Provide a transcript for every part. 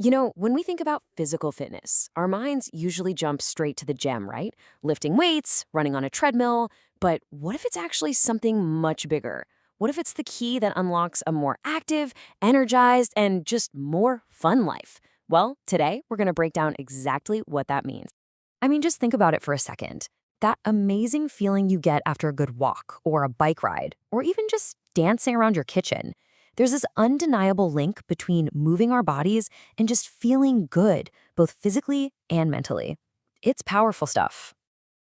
When we think about physical fitness, our minds usually jump straight to the gym, right? Lifting weights, running on a treadmill. But what if it's actually something much bigger? What if it's the key that unlocks a more active, energized, and just more fun life? Well, today we're going to break down exactly what that means. I mean, just think about it for a second. That amazing feeling you get after a good walk, or a bike ride, or even just dancing around your kitchen. There's this undeniable link between moving our bodies and just feeling good, both physically and mentally. It's powerful stuff.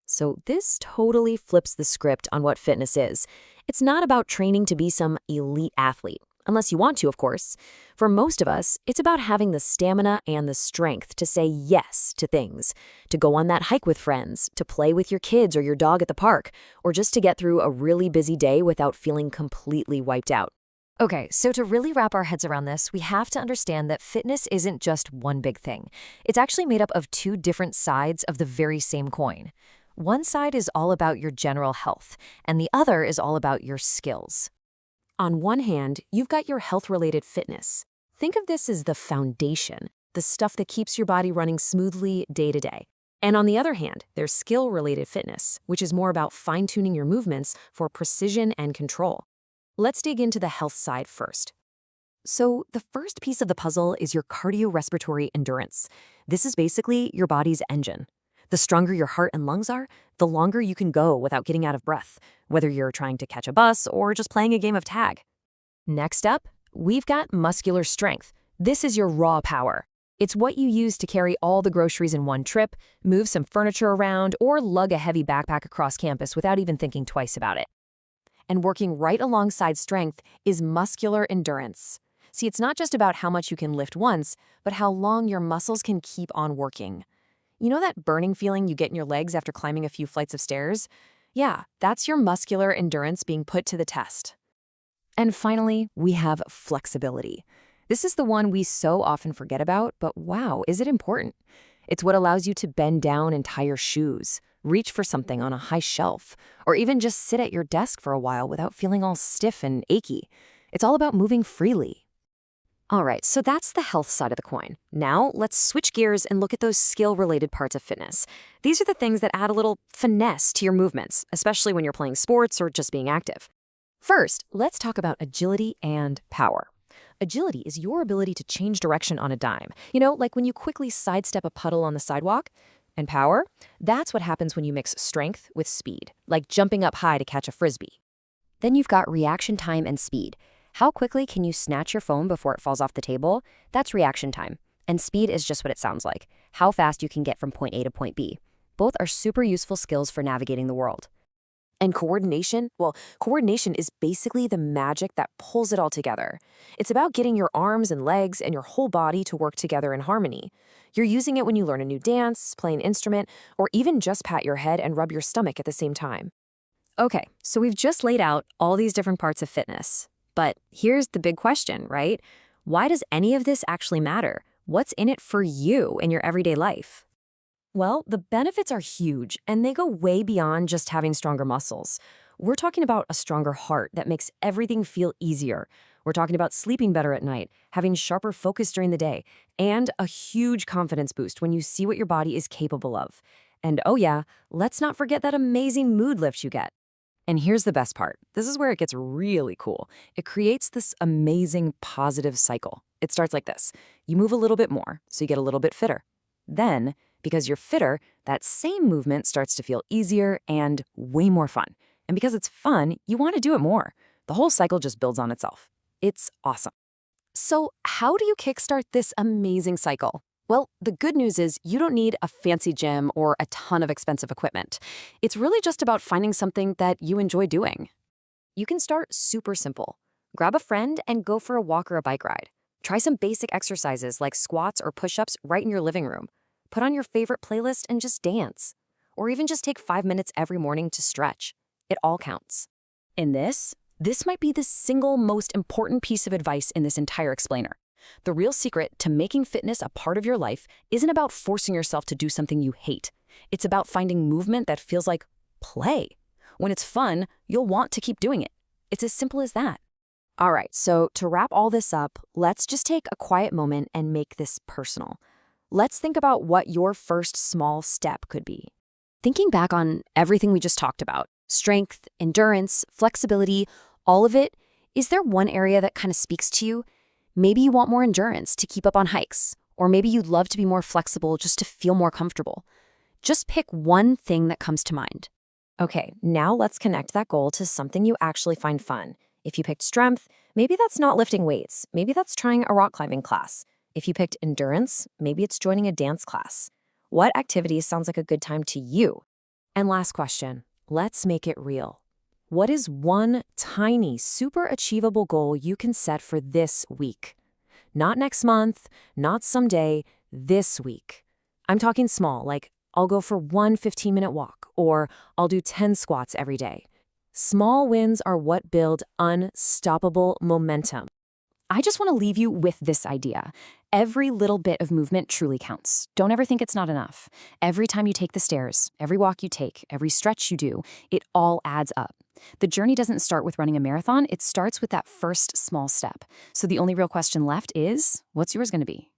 So, this totally flips the script on what fitness is. It's not about training to be some elite athlete, unless you want to, of course. For most of us, it's about having the stamina and the strength to say yes to things, to go on that hike with friends, to play with your kids or your dog at the park, or just to get through a really busy day without feeling completely wiped out. Okay, so to really wrap our heads around this, we have to understand that fitness isn't just one big thing. It's actually made up of two different sides of the very same coin. One side is all about your general health, and the other is all about your skills. On one hand, you've got your health-related fitness. Think of this as the foundation, the stuff that keeps your body running smoothly day to day. And on the other hand, there's skill-related fitness, which is more about fine-tuning your movements for precision and control. Let's dig into the health side first. So, the first piece of the puzzle is your cardiorespiratory endurance. This is basically your body's engine. The stronger your heart and lungs are, the longer you can go without getting out of breath, whether you're trying to catch a bus or just playing a game of tag. Next up, we've got muscular strength. This is your raw power. It's what you use to carry all the groceries in one trip, move some furniture around, or lug a heavy backpack across campus without even thinking twice about it. And working right alongside strength is muscular endurance. See, it's not just about how much you can lift once, but how long your muscles can keep on working. You know that burning feeling you get in your legs after climbing a few flights of stairs? Yeah, that's your muscular endurance being put to the test. And finally, we have flexibility. This is the one we so often forget about, but wow, is it important? It's what allows you to bend down and tie your shoes, reach for something on a high shelf, or even just sit at your desk for a while without feeling all stiff and achy. It's all about moving freely. All right, so that's the health side of the coin. Now, let's switch gears and look at those skill-related parts of fitness. These are the things that add a little finesse to your movements, especially when you're playing sports or just being active. First, let's talk about agility and power. Agility is your ability to change direction on a dime. Like when you quickly sidestep a puddle on the sidewalk. And power? That's what happens when you mix strength with speed, like jumping up high to catch a frisbee. Then you've got reaction time and speed. How quickly can you snatch your phone before it falls off the table? That's reaction time. And speed is just what it sounds like, how fast you can get from point A to point B. Both are super useful skills for navigating the world. And coordination? Well, coordination is basically the magic that pulls it all together. It's about getting your arms and legs and your whole body to work together in harmony. You're using it when you learn a new dance, play an instrument, or even just pat your head and rub your stomach at the same time. Okay, so we've just laid out all these different parts of fitness. But here's the big question, right? Why does any of this actually matter? What's in it for you in your everyday life? Well, the benefits are huge, and they go way beyond just having stronger muscles. We're talking about a stronger heart that makes everything feel easier. We're talking about sleeping better at night, having sharper focus during the day, and a huge confidence boost when you see what your body is capable of. And oh yeah, let's not forget that amazing mood lift you get. And here's the best part. This is where it gets really cool. It creates this amazing positive cycle. It starts like this. You move a little bit more, so you get a little bit fitter. Then, because you're fitter, that same movement starts to feel easier and way more fun. And because it's fun, you want to do it more. The whole cycle just builds on itself. It's awesome. So how do you kickstart this amazing cycle? Well, the good news is you don't need a fancy gym or a ton of expensive equipment. It's really just about finding something that you enjoy doing. You can start super simple. Grab a friend and go for a walk or a bike ride. Try some basic exercises like squats or push-ups right in your living room. Put on your favorite playlist and just dance. Or even just take 5 minutes every morning to stretch. It all counts. In this might be the single most important piece of advice in this entire explainer. The real secret to making fitness a part of your life isn't about forcing yourself to do something you hate. It's about finding movement that feels like play. When it's fun, you'll want to keep doing it. It's as simple as that. All right, so to wrap all this up, let's just take a quiet moment and make this personal. Let's think about what your first small step could be. Thinking back on everything we just talked about, strength, endurance, flexibility, all of it, is there one area that kind of speaks to you? Maybe you want more endurance to keep up on hikes, or maybe you'd love to be more flexible just to feel more comfortable. Just pick one thing that comes to mind. Okay, now let's connect that goal to something you actually find fun. If you picked strength, maybe that's not lifting weights. Maybe that's trying a rock climbing class. If you picked endurance, maybe it's joining a dance class. What activity sounds like a good time to you? And last question, let's make it real. What is one tiny, super achievable goal you can set for this week? Not next month, not someday, this week. I'm talking small, like I'll go for one 15-minute walk, or I'll do 10 squats every day. Small wins are what build unstoppable momentum. I just want to leave you with this idea. Every little bit of movement truly counts. Don't ever think it's not enough. Every time you take the stairs, every walk you take, every stretch you do, it all adds up. The journey doesn't start with running a marathon, it starts with that first small step. So the only real question left is, what's yours going to be?